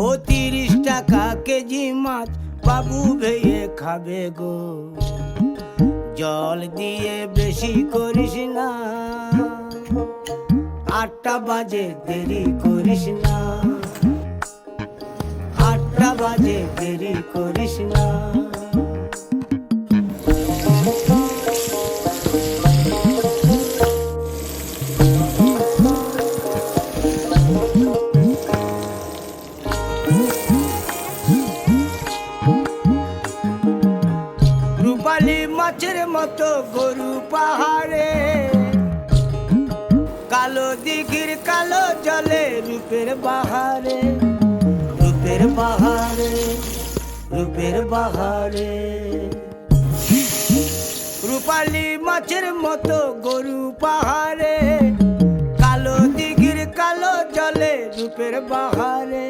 ও 30 টাকা কেজি মাছ বাবু ভেয়ে খাবে গো। জল দিয়ে বেশি করিস না, 8টা বাজে দেরি করিস না, 8টা বাজে দেরি করিস না। রূপালী মাছের মতো গরু পাহাড়ে, কালো দিঘির কালো জলে রূপের বাহারে, রূপের বাহারে, রূপের বাহারে। রূপালী মাছের মতো গরু পাহাড়ে, কালো দিঘির কালো জলে রূপের বাহারে।